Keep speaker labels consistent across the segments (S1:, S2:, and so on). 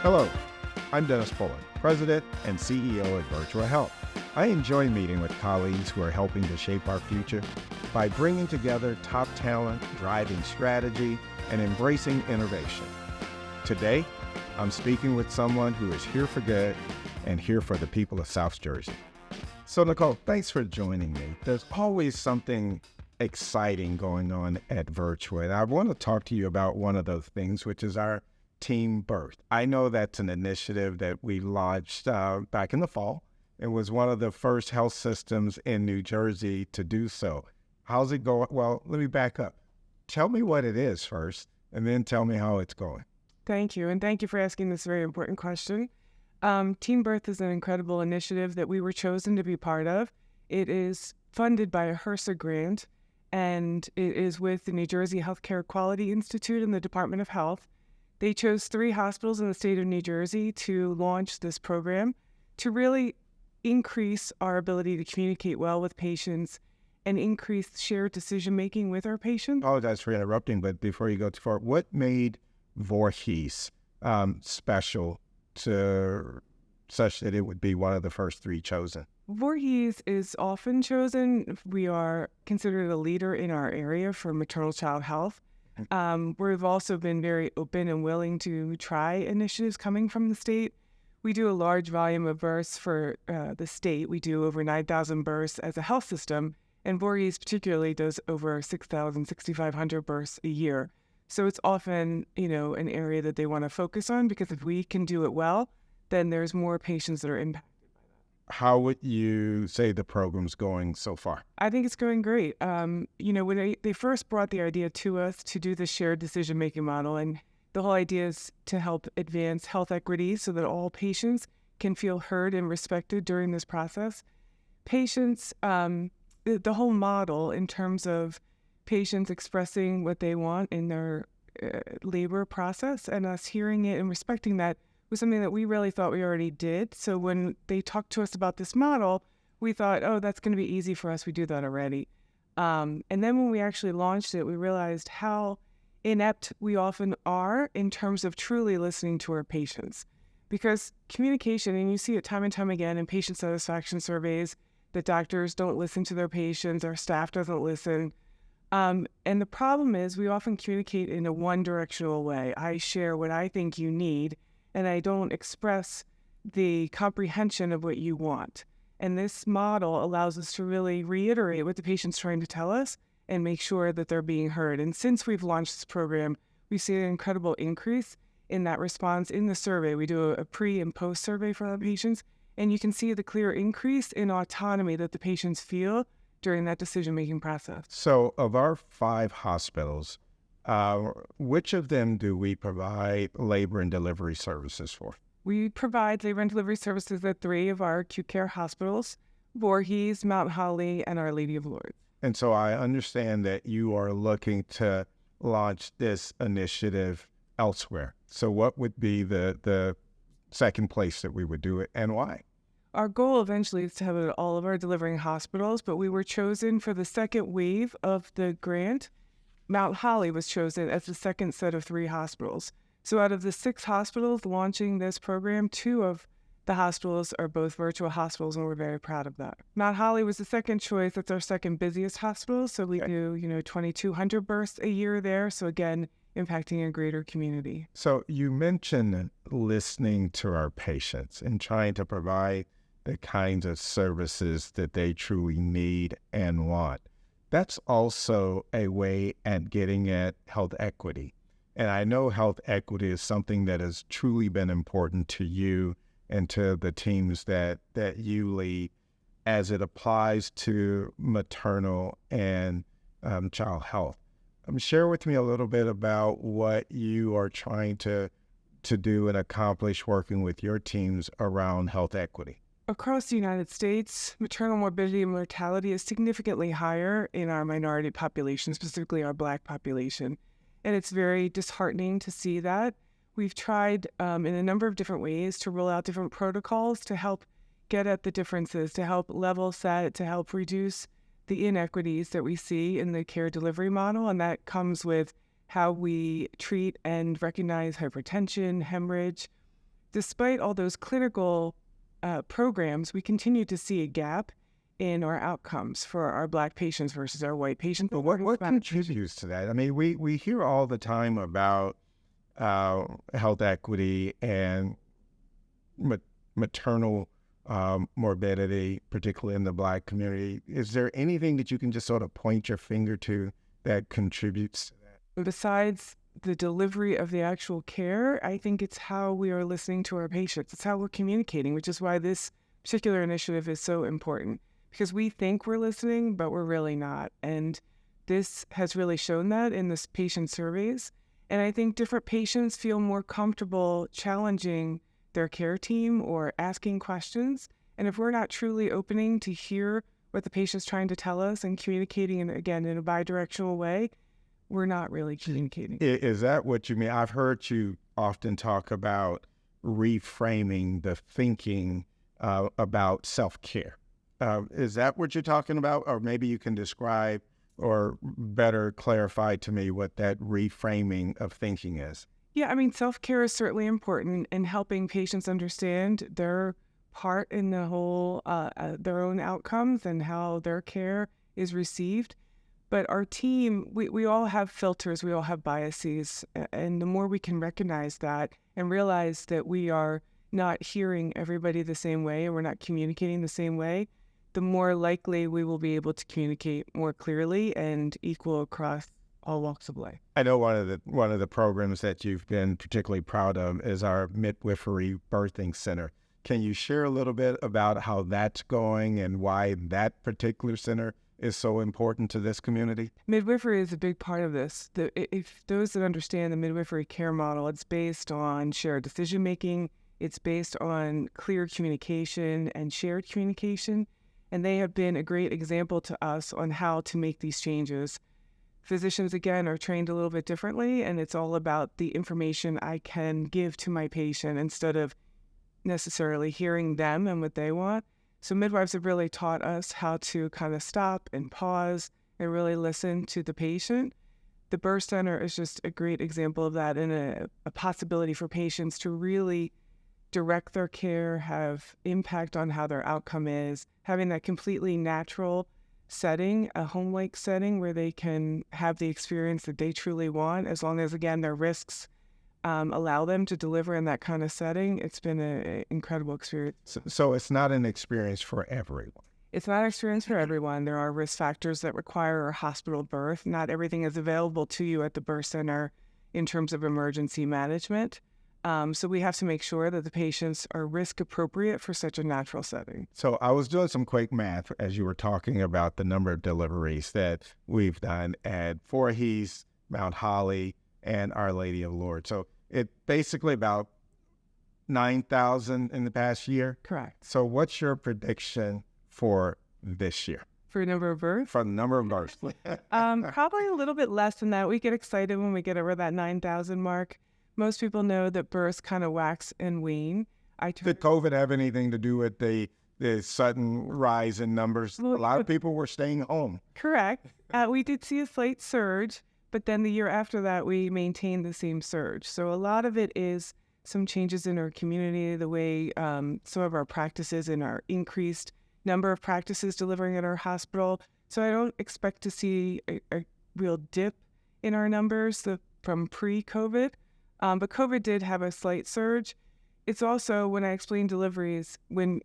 S1: Hello, I'm Dennis Pullin, President and CEO of Virtua Health. I enjoy meeting with colleagues who are helping to shape our future by bringing together top talent, driving strategy, and embracing innovation. Today, I'm speaking with someone who is here for good and here for the people of South Jersey. So Nicole, thanks for joining me. There's always something exciting going on at Virtua, and I want to talk to you about one of those things, which is our Team Birth. I know that's an initiative that we launched back in the fall. It was one of the first health systems in New Jersey to do so. How's it going? Well, let me back up. Tell me what it is first, and then tell me how it's going.
S2: Thank you, and thank you for asking this very important question. Team Birth is an incredible initiative that we were chosen to be part of. It is funded by a HRSA grant, and it is with the New Jersey Healthcare Quality Institute and the Department of Health. They chose 3 hospitals in the state of New Jersey to launch this program to really increase our ability to communicate well with patients and increase shared decision-making with our patients.
S1: Oh, that's for interrupting, but before you go too far, what made Voorhees special to such that it would be one of the first 3 chosen?
S2: Voorhees is often chosen. We are considered a leader in our area for maternal child health. We've also been very open and willing to try initiatives coming from the state. We do a large volume of births for the state. We do over 9,000 births as a health system, and Voorhees particularly does over 6,000, 6,500 births a year. So it's often, an area that they want to focus on, because if we can do it well, then there's more patients that are impacted.
S1: How would you say the program's going so far?
S2: I think it's going great. When they first brought the idea to us to do the shared decision-making model, and the whole idea is to help advance health equity so that all patients can feel heard and respected during this process. Patients, the whole model in terms of patients expressing what they want in their labor process and us hearing it and respecting that was something that we really thought we already did. So when they talked to us about this model, we thought, oh, that's going to be easy for us. We do that already. And then when we actually launched it, we realized how inept we often are in terms of truly listening to our patients. Because communication, and you see it time and time again in patient satisfaction surveys, that doctors don't listen to their patients, our staff doesn't listen. And the problem is we often communicate in a one-directional way. I share what I think you need, and I don't express the comprehension of what you want. And this model allows us to really reiterate what the patient's trying to tell us and make sure that they're being heard. And since we've launched this program, we see an incredible increase in that response in the survey. We do a pre and post survey for our patients, and you can see the clear increase in autonomy that the patients feel during that decision-making process.
S1: So of our 5 hospitals, which of them do we provide labor and delivery services for?
S2: We provide labor and delivery services at 3 of our acute care hospitals: Voorhees, Mount Holly, and Our Lady of Lourdes.
S1: And so I understand that you are looking to launch this initiative elsewhere. So what would be the second place that we would do it, and why?
S2: Our goal eventually is to have it at all of our delivering hospitals, but we were chosen for the second wave of the grant. Mount Holly was chosen as the second set of 3 hospitals. So out of the 6 hospitals launching this program, 2 of the hospitals are both Virtua hospitals, and we're very proud of that. Mount Holly was the second choice. That's our second busiest hospital. So we do, 2,200 births a year there. So again, impacting a greater community.
S1: So you mentioned listening to our patients and trying to provide the kinds of services that they truly need and want. That's also a way at getting at health equity. And I know health equity is something that has truly been important to you and to the teams that you lead as it applies to maternal and child health. Share with me a little bit about what you are trying to do and accomplish working with your teams around health equity.
S2: Across the United States, maternal morbidity and mortality is significantly higher in our minority population, specifically our Black population. And it's very disheartening to see that. We've tried in a number of different ways to roll out different protocols to help get at the differences, to help level set, to help reduce the inequities that we see in the care delivery model. And that comes with how we treat and recognize hypertension, hemorrhage, despite all those clinical programs, we continue to see a gap in our outcomes for our Black patients versus our white patients.
S1: But what contributes to that? I mean, we hear all the time about health equity and maternal morbidity, particularly in the Black community. Is there anything that you can just sort of point your finger to that contributes to that?
S2: Besides the delivery of the actual care, I think it's how we are listening to our patients. It's how we're communicating, which is why this particular initiative is so important, because we think we're listening, but we're really not. And this has really shown that in this patient surveys. And I think different patients feel more comfortable challenging their care team or asking questions. And if we're not truly opening to hear what the patient's trying to tell us and communicating, in a bi-directional way, we're not really communicating.
S1: Is that what you mean? I've heard you often talk about reframing the thinking about self-care. Is that what you're talking about? Or maybe you can describe or better clarify to me what that reframing of thinking is.
S2: Yeah, I mean, self-care is certainly important in helping patients understand their part in the whole, their own outcomes and how their care is received. But our team, we all have filters, we all have biases, and the more we can recognize that and realize that we are not hearing everybody the same way and we're not communicating the same way, the more likely we will be able to communicate more clearly and equal across all walks of life.
S1: I know one of the programs that you've been particularly proud of is our midwifery birthing center. Can you share a little bit about how that's going and why that particular center is so important to this community?
S2: Midwifery is a big part of this. If those that understand the midwifery care model, it's based on shared decision-making, it's based on clear communication and shared communication, and they have been a great example to us on how to make these changes. Physicians, again, are trained a little bit differently, and it's all about the information I can give to my patient instead of necessarily hearing them and what they want. So midwives have really taught us how to kind of stop and pause and really listen to the patient. The birth center is just a great example of that, and a possibility for patients to really direct their care, have impact on how their outcome is, having that completely natural setting, a home-like setting where they can have the experience that they truly want, as long as, again, their risks allow them to deliver in that kind of setting. It's been an incredible experience.
S1: So it's not an experience for everyone.
S2: It's not an experience for everyone. There are risk factors that require a hospital birth. Not everything is available to you at the birth center in terms of emergency management. So we have to make sure that the patients are risk appropriate for such a natural setting.
S1: So I was doing some quick math as you were talking about the number of deliveries that we've done at Voorhees, Mount Holly, and Our Lady of Lourdes. So it basically about 9,000 in the past year.
S2: Correct.
S1: So what's your prediction for this year?
S2: For a number of births? For
S1: the number of births.
S2: Probably a little bit less than that. We get excited when we get over that 9,000 mark. Most people know that births kind of wax and wane.
S1: Did COVID have anything to do with the sudden rise in numbers? A lot of people were staying home.
S2: Correct. We did see a slight surge, but then the year after that, we maintained the same surge. So a lot of it is some changes in our community, the way some of our practices and our increased number of practices delivering at our hospital. So I don't expect to see a real dip in our numbers from pre-COVID. But COVID did have a slight surge. It's also, when I explain deliveries,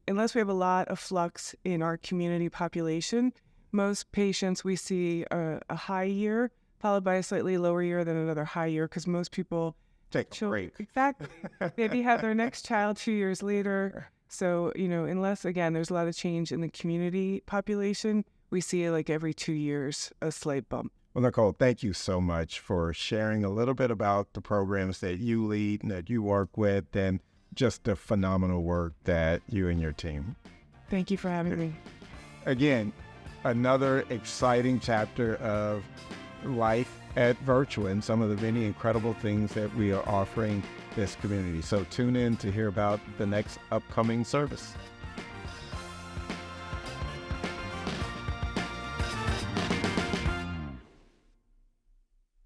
S2: unless we have a lot of flux in our community population, most patients we see a high year followed by a slightly lower year, then another high year, because most people
S1: take a break.
S2: Exactly. Maybe have their next child 2 years later. So, unless, again, there's a lot of change in the community population, we see like every 2 years a slight bump.
S1: Well, Nicole, thank you so much for sharing a little bit about the programs that you lead and that you work with, and just the phenomenal work that you and your team.
S2: Thank you for having me.
S1: Again, another exciting chapter of life at Virtua and some of the many incredible things that we are offering this community. So tune in to hear about the next upcoming service.